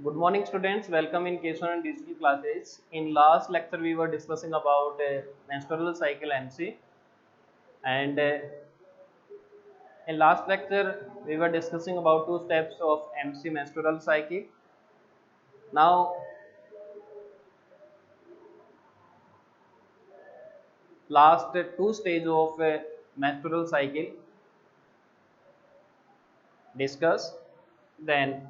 Good morning students, welcome in K1 and digital classes. In last lecture we were discussing about menstrual cycle MC, and in last lecture we were discussing about two steps of MC menstrual cycle. Now last two stage of menstrual cycle discuss, then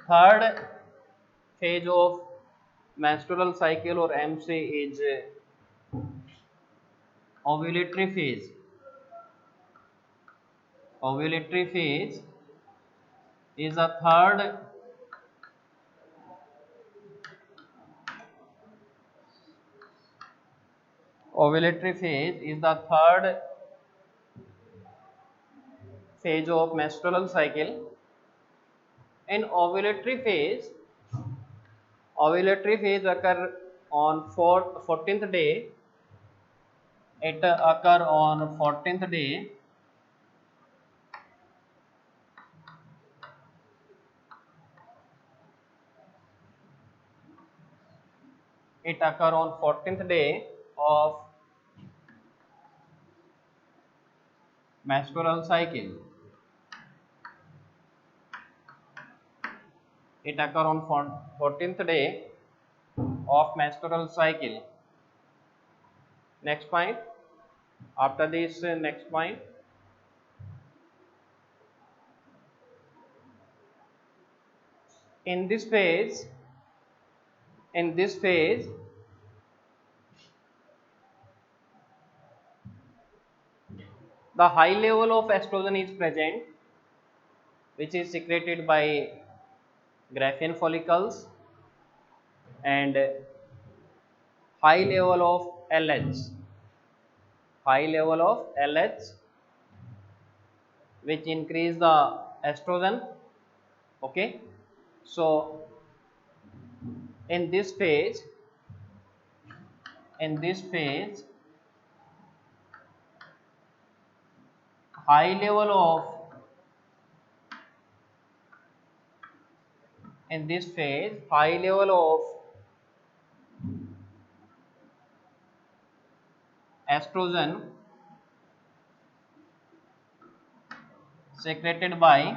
third phase of menstrual cycle or MC is ovulatory phase. Ovulatory phase is a third ovulatory phase is the third phase of menstrual cycle. In ovulatory phase occur on 14th day. It occur on 14th day. It occur on 14th day of menstrual cycle. It occur on 14th day of menstrual cycle. Next point. After this, next point. In this phase, the high level of estrogen is present, which is secreted by Graafian follicles, and high level of LH, which increase the estrogen. Okay, so in this phase, high level of high level of estrogen secreted by,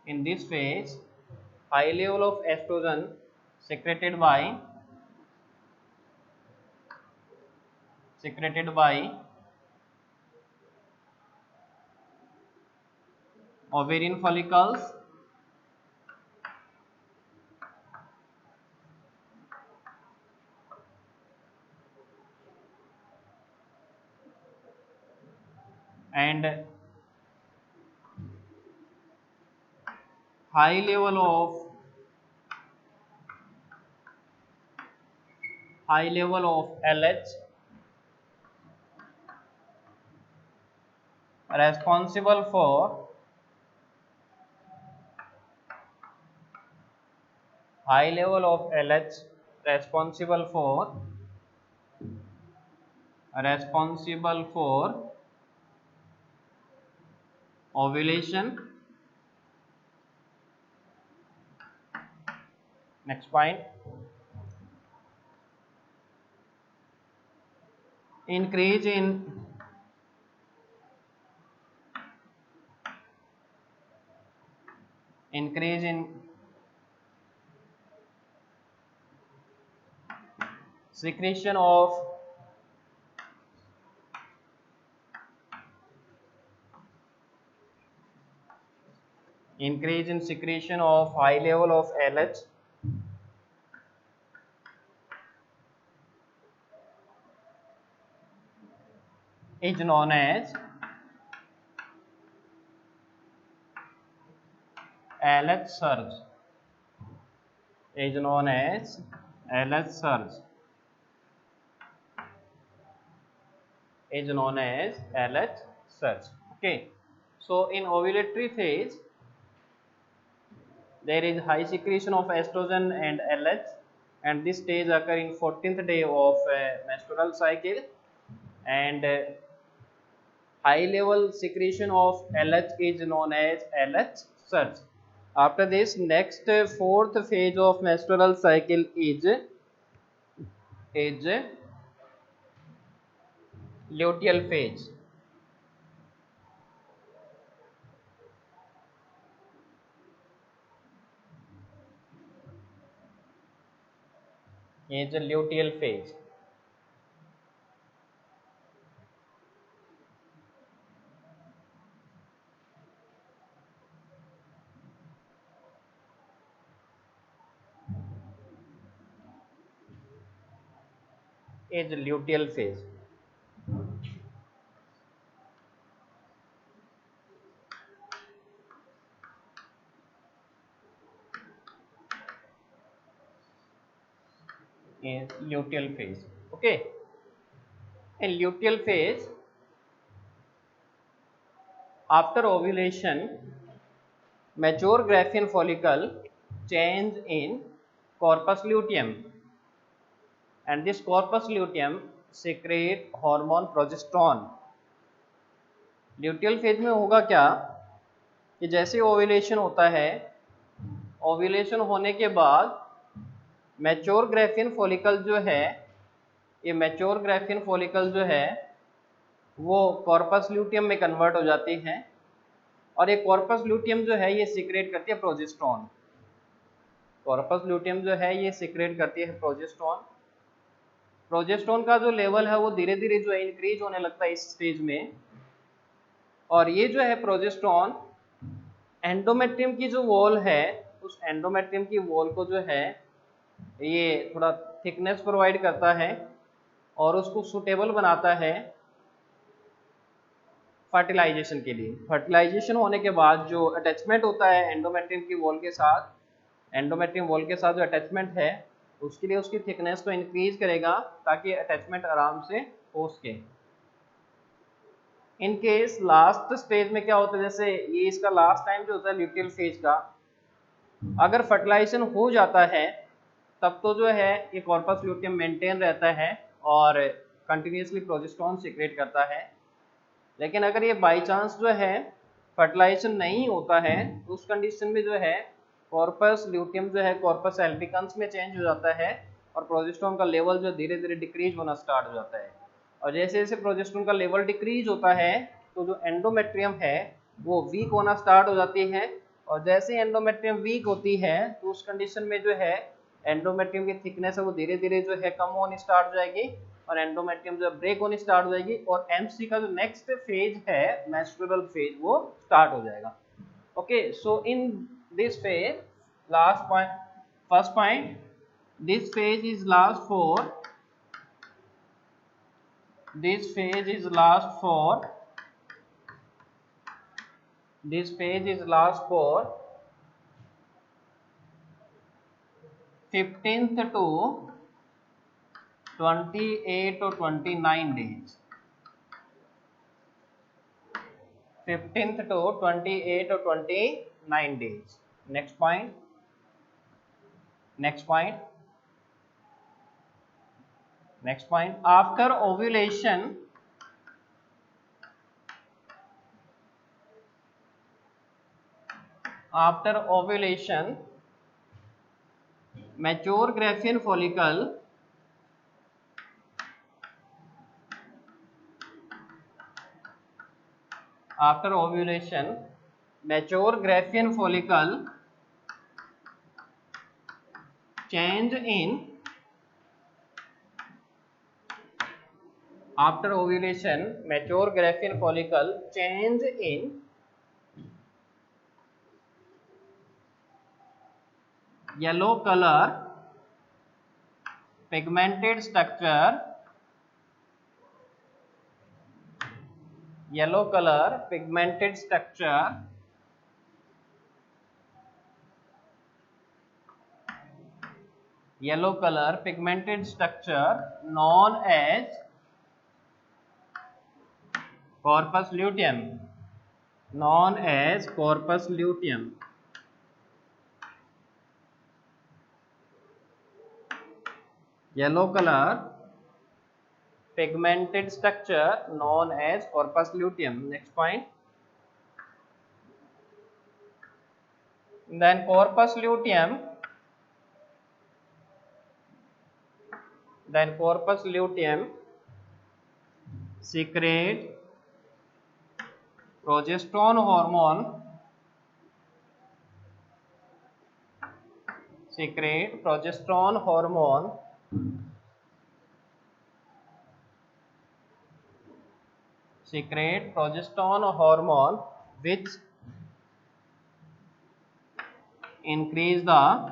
in this phase high level of estrogen secreted by ovarian follicles and high level of LH responsible for ovulation. Next point. Increase in secretion of high level of LH is known as LH surge. Okay, so in ovulatory phase there is high secretion of estrogen and LH, and this stage occur in 14th day of menstrual cycle, and high level secretion of LH is known as LH surge. After this, next fourth phase of menstrual cycle is luteal phase. Is luteal phase. Is luteal phase. Is luteal phase. Okay. In luteal phase, after ovulation, mature Graafian follicle change in corpus luteum, and this corpus luteum secrete hormone progesterone. Luteal phase में होगा क्या कि जैसे ovulation होता है, ovulation होने के बाद मैच्योर ग्राफियन फॉलिकल जो है, ये मैच्योर ग्राफियन फॉलिकल जो है वो कॉर्पस ल्यूटियम में कन्वर्ट हो जाती है, और ये कॉर्पस ल्यूटियम जो है ये सीक्रेट करती है प्रोजेस्टेरोन। कॉर्पस ल्यूटियम जो है ये सीक्रेट करती है प्रोजेस्टेरोन। प्रोजेस्टेरोन का जो लेवल है वो धीरे धीरे जो है इंक्रीज होने लगता है इस स्टेज में, और ये जो है प्रोजेस्टेरोन एंडोमेट्रियम की जो वॉल है, उस एंडोमेट्रियम की वॉल को जो है ये थोड़ा थिकनेस प्रोवाइड करता है और उसको सुटेबल बनाता है फर्टिलाइजेशन के लिए। फर्टिलाइजेशन होने के बाद जो अटैचमेंट होता है एंडोमेट्रियम की वॉल के साथ, एंडोमेट्रियम वॉल के साथ जो अटैचमेंट है उसके लिए उसकी थिकनेस को इंक्रीज करेगा ताकि अटैचमेंट आराम से हो सके। इन केस लास्ट स्टेज में क्या होता है, जैसे ये इसका लास्ट टाइम जो होता है ल्यूटियल फेज का, अगर फर्टिलाइजेशन हो जाता है तब तो जो है ये कॉर्पस ल्यूटियम मेंटेन रहता है और कंटिन्यूसली प्रोजेस्टेरोन सीक्रेट करता है। लेकिन अगर ये बाई चांस जो है फर्टिलाइजेशन नहीं होता है तो उस कंडीशन में जो है कॉर्पस ल्यूटियम जो है कॉर्पस एल्बिकन्स में चेंज हो जाता है और प्रोजेस्टेरोन का लेवल जो धीरे धीरे डिक्रीज होना स्टार्ट हो जाता है। और जैसे जैसे प्रोजेस्टेरोन का लेवल डिक्रीज होता है तो जो एंडोमेट्रियम है वो वीक होना स्टार्ट हो जाती है, और जैसे एंडोमेट्रियम वीक होती है तो उस कंडीशन में जो है एंडोमेट्रियम की थिकनेस है वो धीरे धीरे जो है कम होनी स्टार्ट हो जाएगी और एंडोमेट्रियम जो ब्रेक होनी स्टार्ट हो जाएगी, और एमसी का जो नेक्स्ट फेज है मेंस्ट्रुअल फेज वो स्टार्ट हो जाएगा। Okay, so in this phase last point, first point, this phase is last for, this phase is last for 15th to 28 or 29 days. 15th to 28 or 29 days. Next point. After ovulation, mature Graafian follicle change in, after ovulation mature Graafian follicle change in yellow color pigmented structure, yellow color pigmented structure known as corpus luteum, yellow color pigmented structure known as corpus luteum. Next point. Then corpus luteum secrete progesterone hormone secrete progesterone hormone which increase the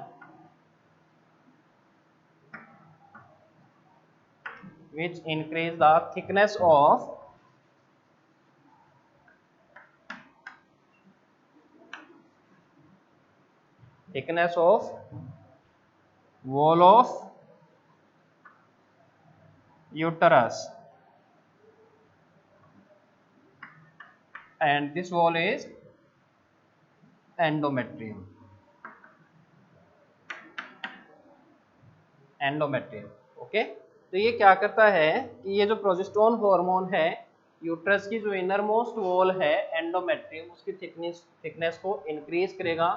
thickness of wall of uterus, and this wall is endometrium. Okay, तो ये क्या करता है कि ये जो progesterone hormone है uterus की जो इनर मोस्ट वॉल है एंडोमेट्रियम उसकी थिकनेस को इंक्रीज करेगा,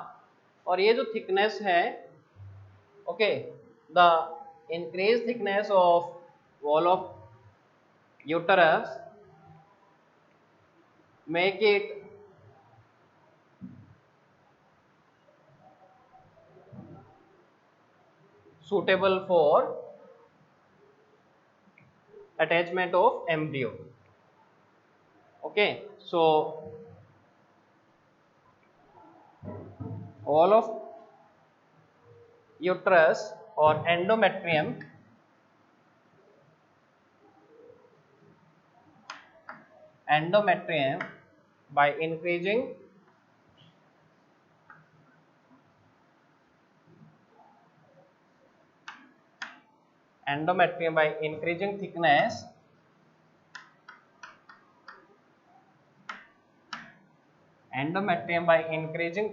और ये जो थिकनेस है okay, the increase thickness of wall of uterus make it suitable for attachment of embryo. Okay, so wall of uterus or endometrium by increasing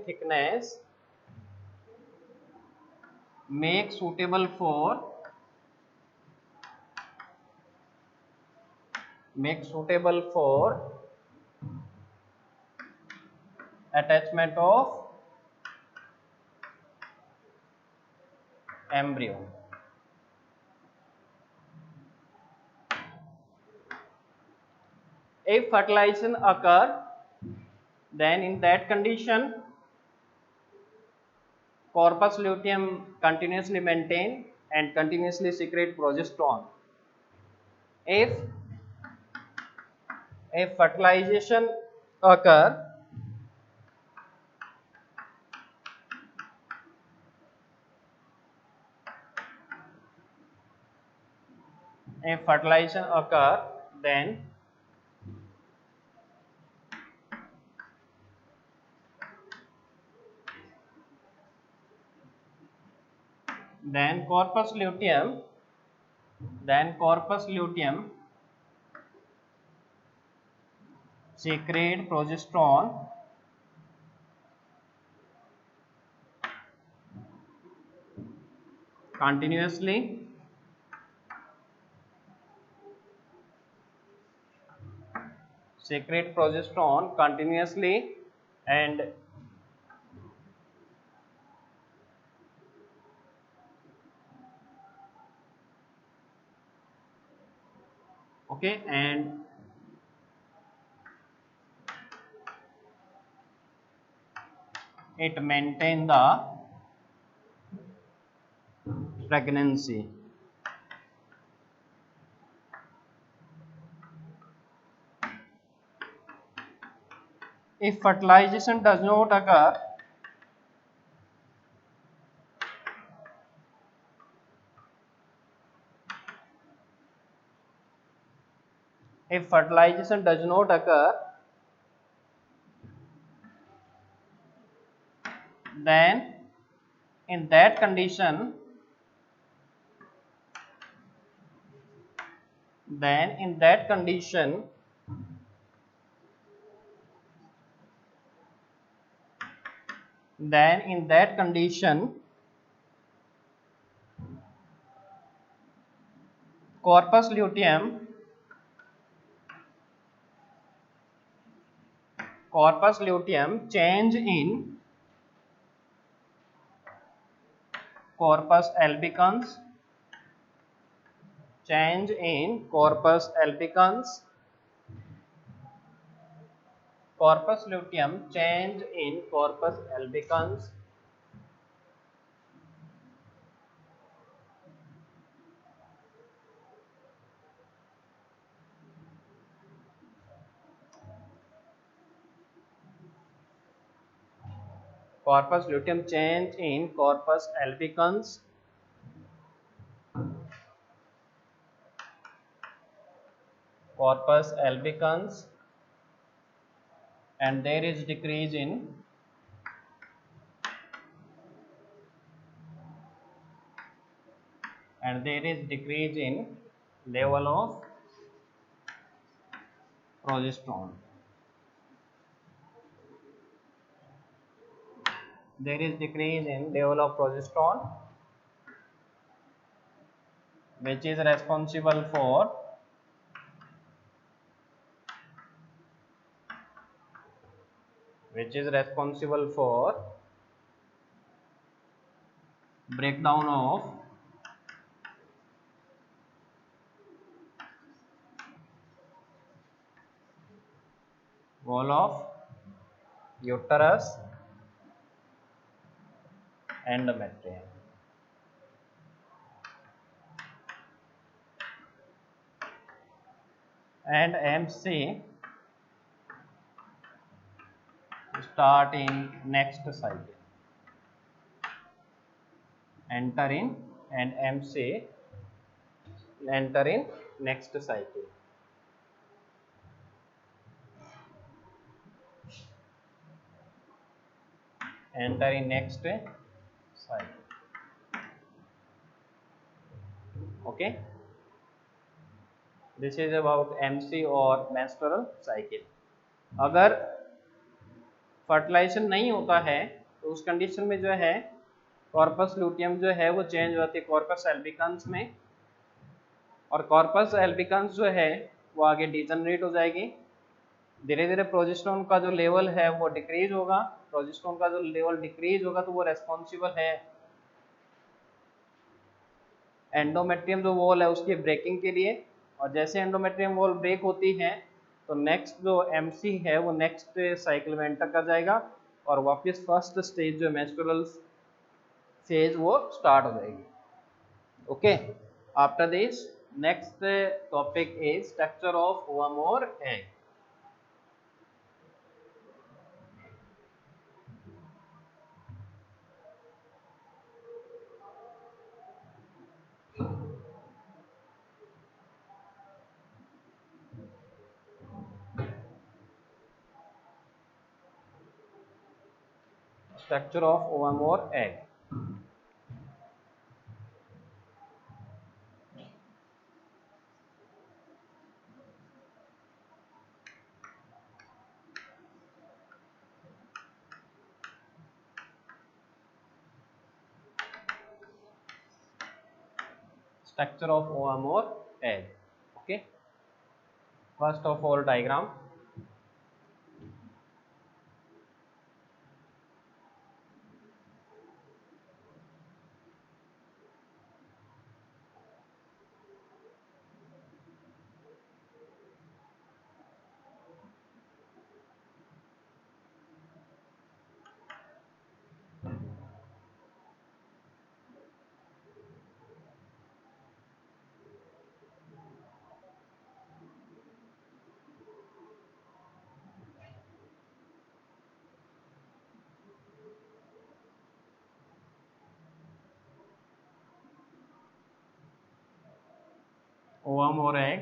thickness make suitable for attachment of embryo. If fertilization occur, then in that condition corpus luteum continuously maintain and continuously secrete progesterone. If fertilization occur, then corpus luteum secrete progesterone continuously and okay, and it maintain the pregnancy. If fertilization does not occur, then in that condition corpus luteum corpus luteum change in corpus albicans, change in corpus albicans, corpus luteum change in corpus albicans, corpus luteum change in corpus albicans, corpus albicans, and there is decrease in level of progesterone. There is decrease in level of progesterone, which is responsible for breakdown of wall of uterus endometrium. And MC start in next cycle. Enter in and MC enter in next cycle. Enter in next cycle. Okay. This is about MC और menstrual cycle. अगर fertilisation नहीं होता है तो उस condition में जो है कॉर्पस लूटियम जो है वो चेंज होती है कॉर्पस एल्बिकन्स में, और कॉर्पस एल्बिकन्स जो है वो आगे डिजनरेट हो जाएगी। धीरे धीरे प्रोजेस्टेरोन का जो लेवल है वो डिक्रीज होगा। प्रोजेस्टेरोन का जो लेवल डिक्रीज होगा तो वो रेस्पॉन्सिबल है एंडोमेट्रियम जो वॉल है उसकी ब्रेकिंग के लिए, और जैसे एंडोमेट्रियम वॉल ब्रेक होती है तो नेक्स्ट जो एमसी है वो नेक्स्ट साइकिल में एंटर कर जाएगा और वापस फर्स्ट स्टेज जो मेंस्ट्रुअल फेज वो स्टार्ट हो जाएगी। Okay, after this next topic is structure of ovum और egg. Structure of ovum or egg. Structure of ovum or egg. Okay. First of all, diagram. Ovum or egg.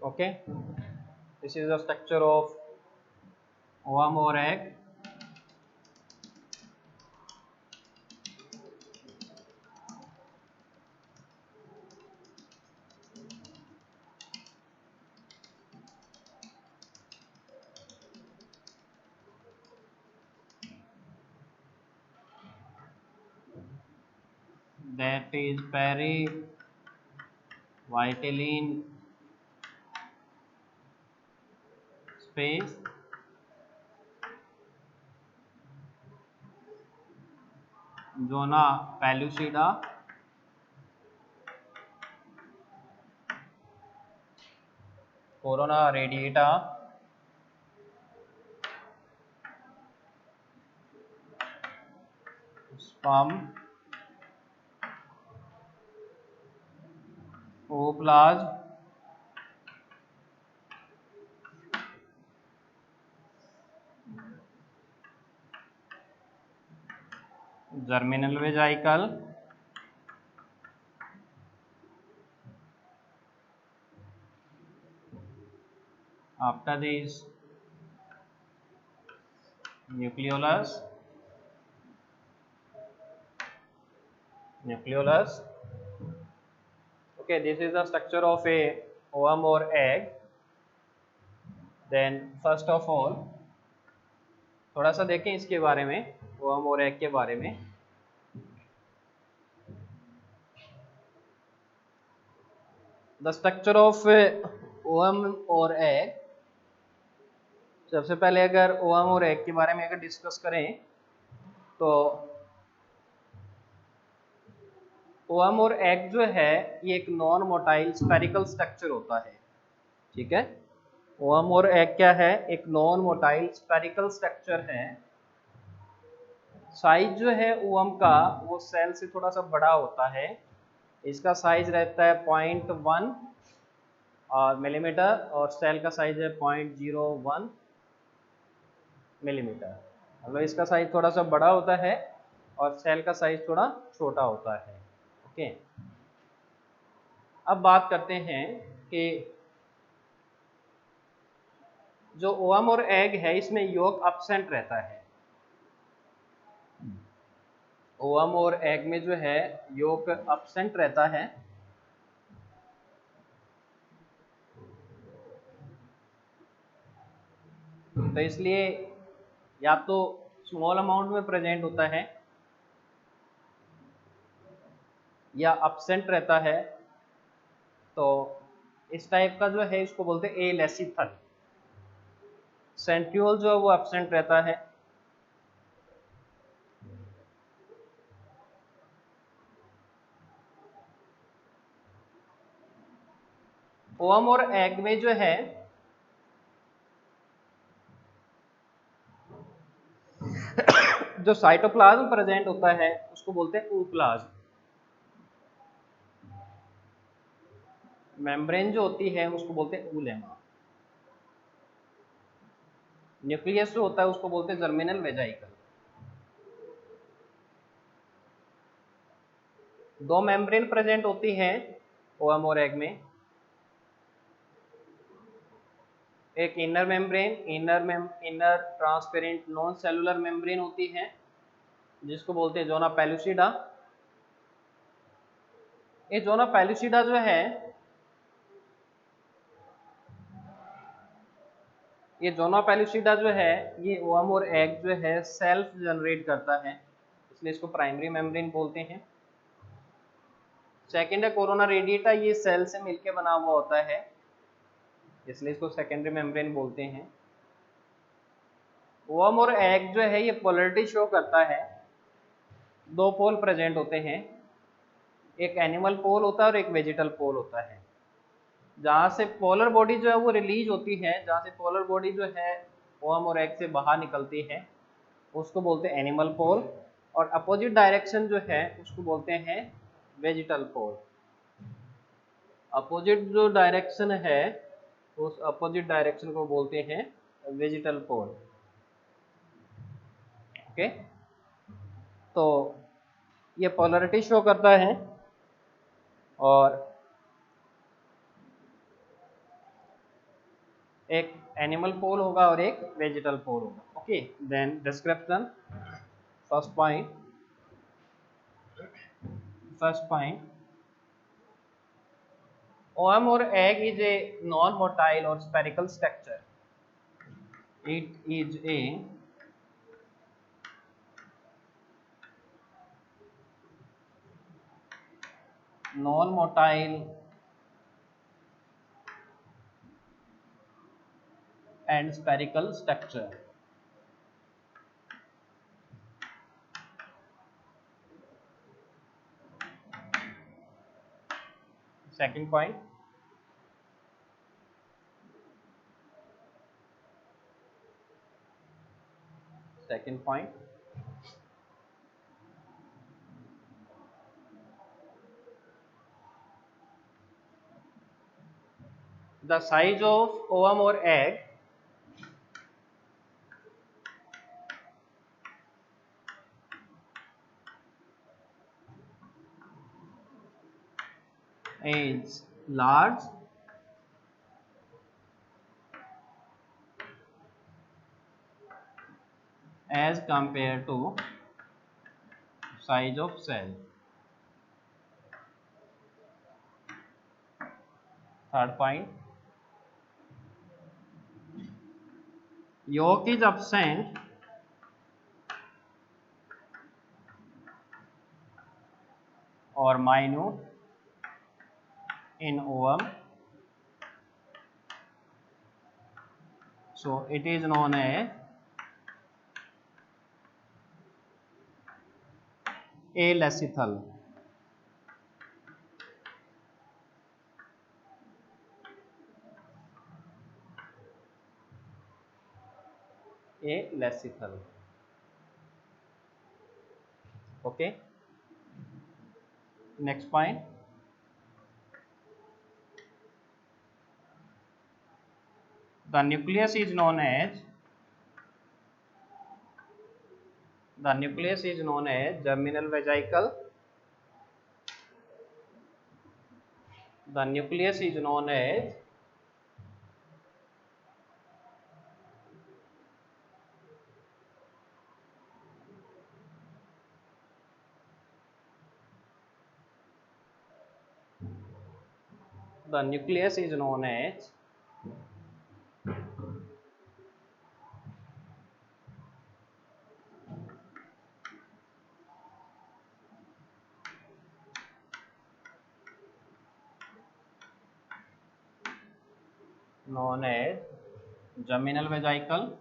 Okay, this is the structure of worm or egg. That is perivitelline space, zona pellucida, corona radiata, sperm, ooplasm, germinal vesicle, after this nucleolus, okay, this is the structure of a worm or egg. Then first of all थोड़ा सा देखें इसके बारे में, worm और egg के बारे में. द स्ट्रक्चर ऑफ वर्म और एग. सबसे पहले अगर वर्म और एग के बारे में अगर डिस्कस करें तो वर्म और एग जो है ये एक नॉन मोटाइल स्फेरिकल स्ट्रक्चर होता है. ठीक है, वर्म और एग क्या है, एक नॉन मोटाइल स्फेरिकल स्ट्रक्चर है. साइज जो है वर्म का वो सेल से थोड़ा सा बड़ा होता है. इसका साइज रहता है 0.1 और मिलीमीटर और सेल का साइज है 0.01 मिलीमीटर. मतलब इसका साइज थोड़ा सा बड़ा होता है और सेल का साइज थोड़ा छोटा होता है. ओके, अब बात करते हैं कि जो वर्म और एग है इसमें yolk एब्सेंट रहता है. वर्म और एग में जो है yolk एब्सेंट रहता है. तो इसलिए या तो स्मॉल अमाउंट में प्रेजेंट होता है या एब्सेंट रहता है. तो इस टाइप का जो है इसको बोलते हैं एलेसिथल. सेंट्रियोल जो है वो एब्सेंट रहता है. वर्म और एग में जो है जो साइटोप्लाज्म प्रेजेंट होता है उसको बोलते हैं ooप्लाज्म. मेम्ब्रेन जो होती है उसको बोलते हैं ooलेमा. न्यूक्लियस जो होता है उसको बोलते हैं जर्मिनल वेजाइकल. दो मेम्ब्रेन प्रेजेंट होती हैं वर्म और एग में. एक inner membrane, inner transparent non cellular membrane होती है जिसको बोलते हैं जोना पेलुसिडा. ये जोना पेलुसिडा जो है ये जोना पेलुसिडा जो है ये वर्म और एग जो है सेल्फ जनरेट करता है, इसलिए इसको प्राइमरी मेम्ब्रेन बोलते हैं. सेकेंड है कोरोना रेडिएटा, ये सेल से मिलके बना हुआ होता है इसलिए इसको सेकेंडरी मेम्ब्रेन बोलते हैं. वर्म और एग जो है ये पोलरिटी शो करता है. दो पोल प्रेजेंट होते हैं, एक एनिमल पोल होता है और एक वेजिटल पोल होता है. जहाँ से पोलर बॉडी जो है वो रिलीज होती है, जहाँ से पोलर बॉडी जो है वर्म और एग से बाहर निकलती है उसको बोलते हैं एनिमल पोल. और अपोजिट डायरेक्शन जो है उसको बोलते हैं वेजिटल पोल. अपोजिट जो डायरेक्शन है उस अपोजिट डायरेक्शन को बोलते हैं वेजिटल पोल. ओके, तो ये पोलरिटी शो करता है और एक एनिमल पोल होगा और एक वेजिटल पोल होगा। Okay, then description. First point, ovum और egg is a non-motile or spherical structure. It is a non-motile and spherical structure. Second point, the size of ovum or egg is large as compared to size of cell. Third point, yolk is absent or minute in ovum, so it is known as alecithal. Alecithal. Okay. Next point, the nucleus is known as germinal vesicle. The nucleus is known as the nucleus is known as germinal vesicle.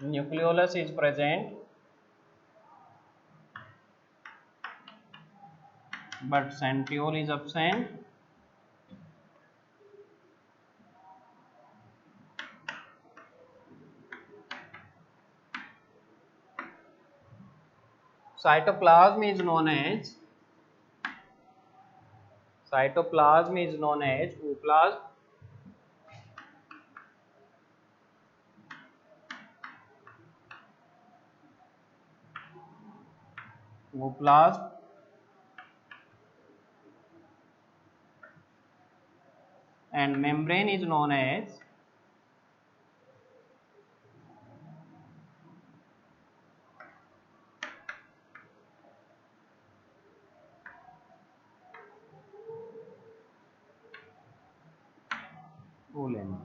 Nucleolus is present, but centriole is absent. Cytoplasm is known as ooplasm. Ooplasm. And membrane is known as oolen.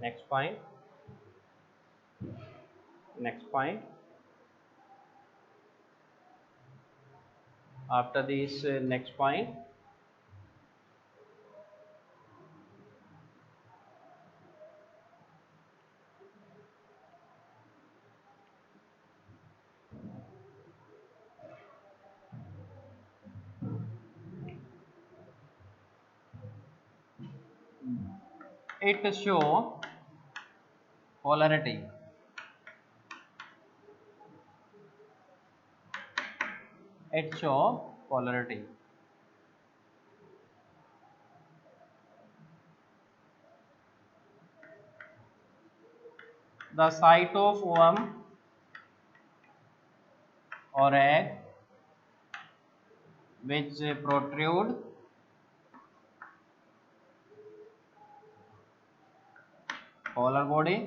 Next point. After this next point, it show polarity. The site of ovum or egg which protrude polar body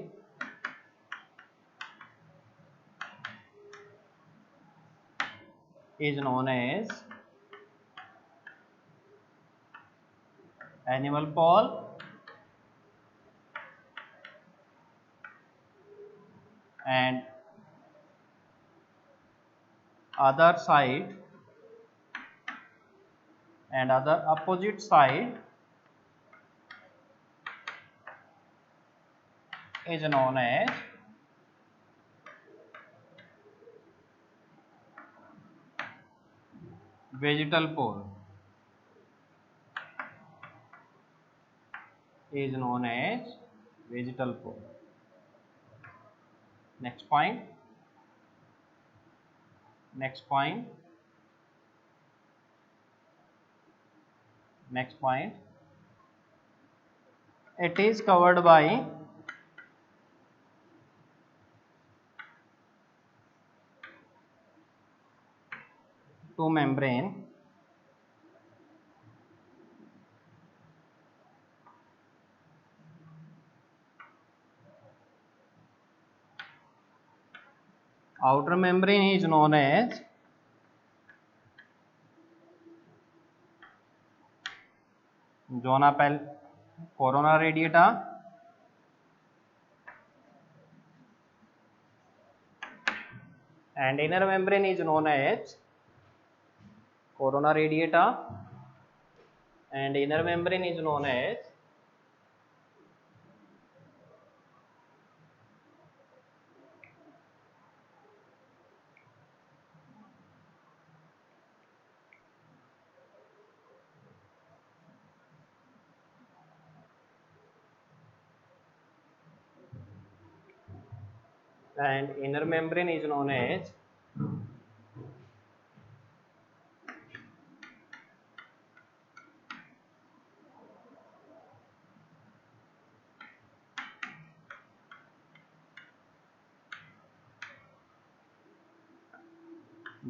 is known as animal pole, and other side and other opposite side is known as vegetal pole, is known as vegetal pole. Next point, next point, next point. It is covered by two membrane, outer membrane is known as zona corona radiata, and inner membrane is known as corona radiata, and inner membrane is known as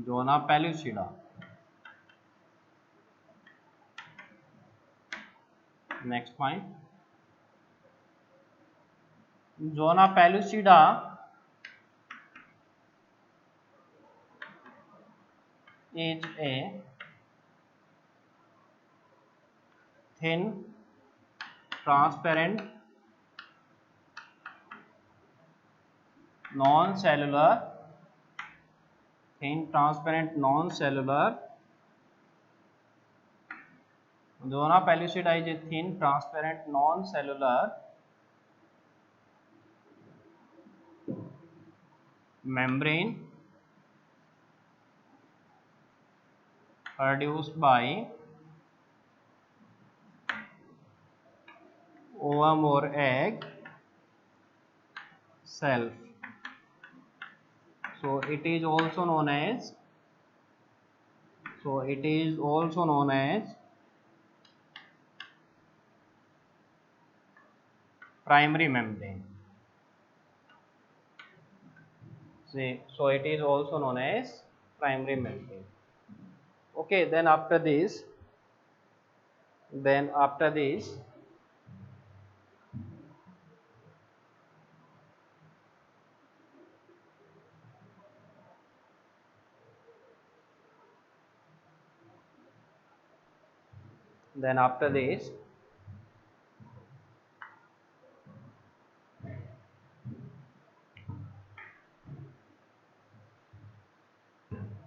zona pellucida. Next point, zona pellucida is a thin, transparent, non-cellular, thin, transparent, non-cellular. Zona pellucida is a thin, transparent, non-cellular membrane produced by ovum or egg self. So it is also known as primary membrane. So it is also known as primary membrane. Okay, then after this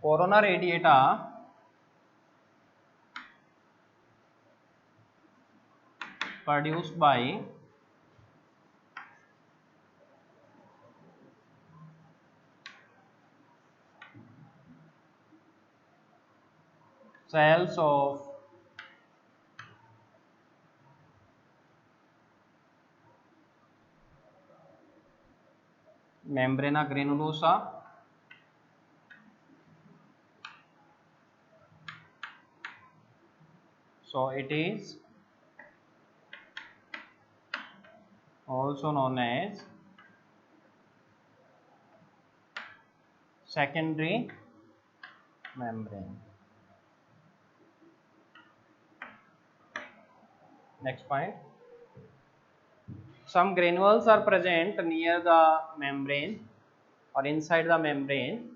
corona radiata produced by cells of membrana granulosa, so it is also known as secondary membrane. Next point, some granules are present near the membrane or inside the membrane.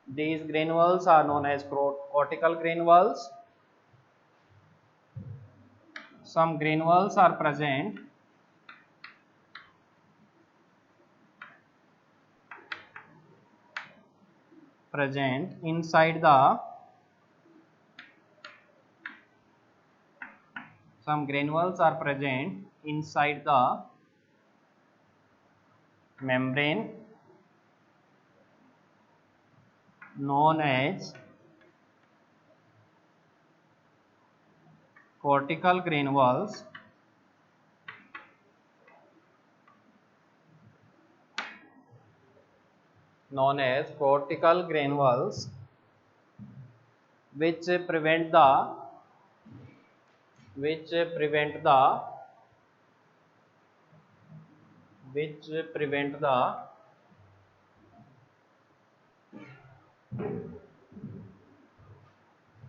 These granules are known as cortical granules. Some granules are present inside the membrane known as cortical granules. Which prevent the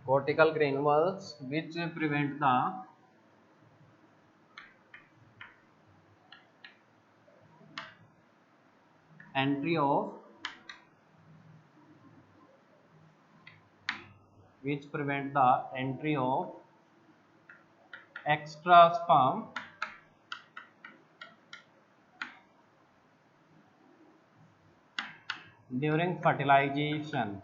cortical granules which prevent the entry of extra sperm during fertilization.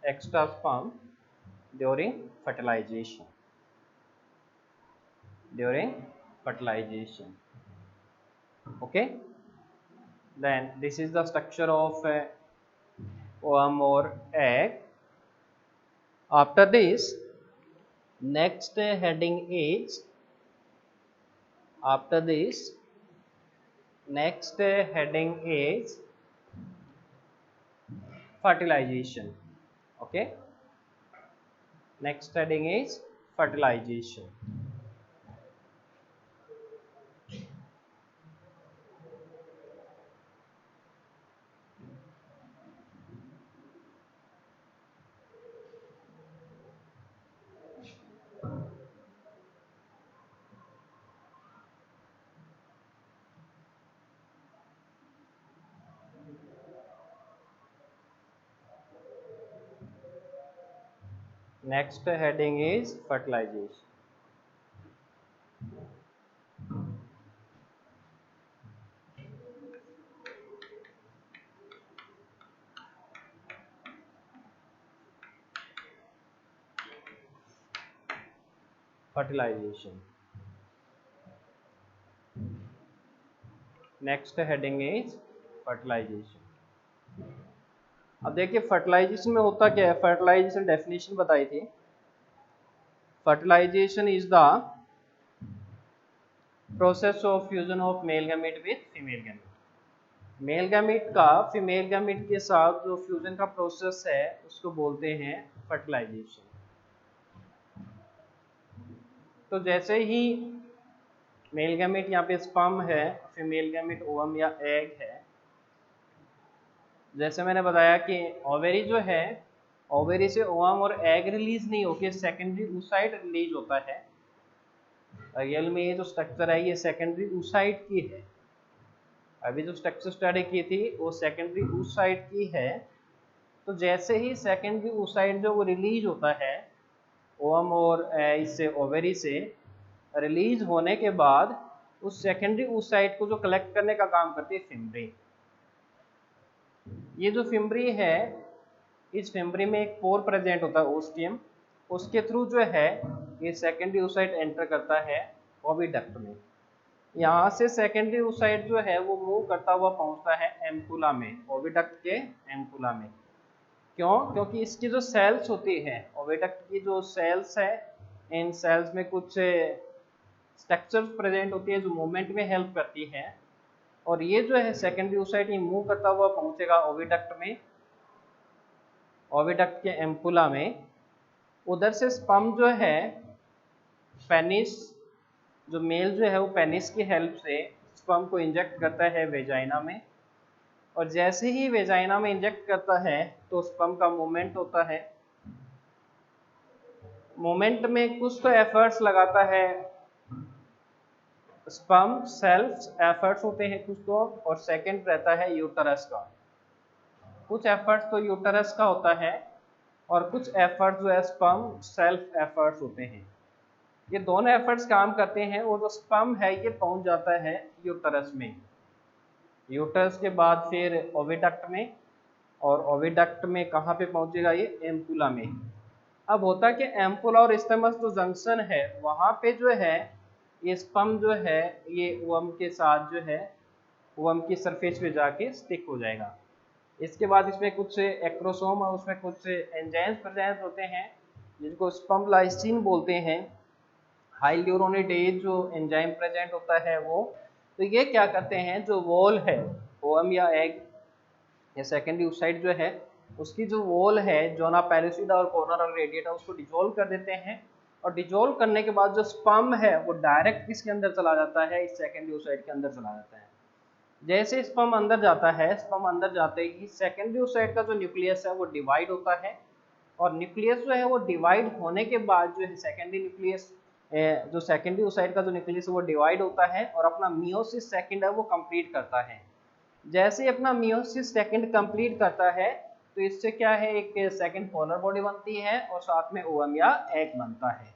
Extra sperm during fertilization. Okay, then this is the structure of worm or egg. After this, next heading is fertilization. Okay, next heading is fertilization. Next heading is fertilization. Next heading is fertilization. अब देखिए fertilisation में होता क्या है. Fertilisation definition बताई थी. Fertilization is the process of fusion of male gamete with female gamete. Male gamete का female gamete के साथ जो फ्यूजन का प्रोसेस है उसको बोलते हैं फर्टिलाइजेशन. तो जैसे ही मेल गैमेट यहाँ पे स्पर्म है, फीमेल गैमेट ओवम या एग है. जैसे मैंने बताया कि ओवेरी जो है, ओवेरी से ओवम और एग रिलीज नहीं होकर सेकेंडरी oocyte रिलीज होता है. रियल में ये जो स्ट्रक्चर है ये सेकेंडरी oocyte की है. अभी जो स्ट्रक्चर स्टडी की थी वो सेकेंडरी oocyte की है. तो जैसे ही सेकेंडरी oocyte जो वो रिलीज होता है ओवम और इससे ओवेरी से, रिलीज होने के बाद उस सेकेंडरी oocyte को जो कलेक्ट करने का काम करती है फिम्ब्री. ये जो फिम्ब्री है, इस फिम्ब्री में एक पोर प्रेजेंट होता है ओस्टियम. उसके थ्रू जो है ये सेकेंडरी oocyte एंटर करता है ओविडक्ट में. यहाँ से सेकेंडरी oocyte जो है वो मूव करता हुआ पहुँचता है एम्पुला में, ओविडक्ट के एम्पुला में. क्यों? क्योंकि इसकी जो सेल्स होती है, ओविडक्ट की जो सेल्स है, इन सेल्स में कुछ स्ट्रक्चर्स प्रेजेंट होती है जो मूवमेंट में हेल्प करती है. और ये जो है सेकेंडरी oocyte ये मूव करता हुआ पहुंचेगा ओविडक्ट में, ओविडक्ट के एम्पुला में. उधर से स्पर्म जो है पेनिस, जो मेल जो है वो पेनिस की हेल्प से स्पर्म को इंजेक्ट करता है वेजाइना में, और जैसे ही वेजाइना में इंजेक्ट करता है तो स्पर्म का मूवमेंट होता है। मूवमेंट में कुछ तो एफर्ट्स लगाता है स्पर्म, सेल्फ एफर्ट्स होते हैं कुछ तो, और सेकंड रहता है यूटरस का। कुछ एफर्ट्स तो यूटरस का होता है और कुछ एफर्ट्स जो है स्पर्म सेल्फ एफर्ट्स होते हैं। ये दोनों एफर्ट्स काम करते हैं और जो स्पर्म है ये पहुंच जाता है यूटरस में। यूटरस के बाद फिर ओविडक्ट में, और ओविडक्ट में कहाँ पे पहुंचेगा ये, एम्पुला में। अब होता है कि एम्पुला और स्टेमस जो जंक्शन है वहां पे जो है ये स्पर्म जो है ये ओवम के साथ जो है ओवम की सरफेस पे जाके स्टिक हो जाएगा। इसके बाद इसमें कुछ एक्रोसोम और उसमें कुछ एंजाइम्स प्रेजेंट होते हैं जिनको स्पर्म लाइसिन बोलते हैं। हाइल्यूरोनिडेज जो एंजाइम प्रेजेंट होता है वो, तो ये क्या करते हैं, जो वॉल है ओवम या एग या सेकेंडरी oocyte जो है उसकी जो वॉल है जोना पैलिसिडा और कोरोनल रेडिएटा उसको डिजोल्व कर देते हैं, और डिजोल्व करने के बाद जो स्पर्म है वो डायरेक्ट किसके अंदर चला जाता है, इस सेकेंडरी oocyte के अंदर चला जाता है। जैसे स्पर्म अंदर जाता है, स्पर्म अंदर जाते ही सेकेंडरी oocyte का जो न्यूक्लियस है वो डिवाइड होता है, और न्यूक्लियस जो है वो डिवाइड होने के बाद जो है सेकेंडरी न्यूक्लियस जो सेकेंडरी oocyte का जो न्यूक्लियस है वो डिवाइड होता है और अपना मियोसिस सेकंड है वो कंप्लीट करता है। जैसे ही अपना मियोसिस सेकंड कंप्लीट करता है तो इससे क्या है, एक सेकंड पोलर बॉडी बनती है और साथ में ओवम या एग बनता है।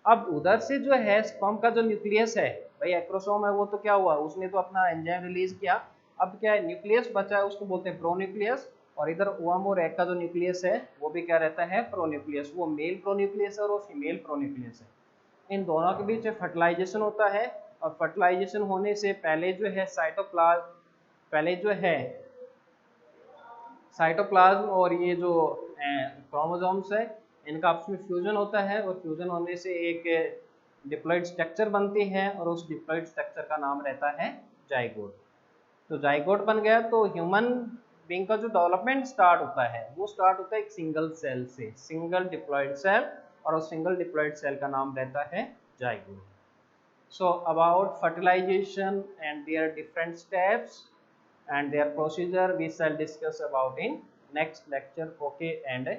अब उधर से जो है स्पर्म का जो न्यूक्लियस है, भाई एक्रोसोम है वो तो क्या हुआ, उसने तो अपना एंजाइम रिलीज किया, अब क्या है न्यूक्लियस बचा है उसको बोलते हैं प्रोन्यूक्लियस, और इधर ओवम और एग का जो न्यूक्लियस है वो भी क्या रहता है, प्रोन्यूक्लियस। वो मेल प्रोन्यूक्लियस है और वो फीमेल प्रोन्यूक्लियस है। इन दोनों के बीच फर्टिलाइजेशन होता है, और फर्टिलाइजेशन होने से पहले जो है साइटोप्लाज्म और ये जो क्रोमोसोम्स है इनका आपस में फ्यूजन होता है, और फ्यूजन होने से एक डिप्लॉइड स्ट्रक्चर बनती है और उस डिप्लॉइड स्ट्रक्चर का नाम रहता है जाइगोट। तो जाइगोट बन गया तो ह्यूमन बीइंग का जो डेवलपमेंट स्टार्ट होता है वो स्टार्ट होता है एक सिंगल सेल से, सिंगल डिप्लॉइड सेल, और उस सिंगल डिप्लॉइड सेल का नाम रहता है zygote. So about fertilization and their different steps and their procedure we shall discuss about in next lecture. Okay, and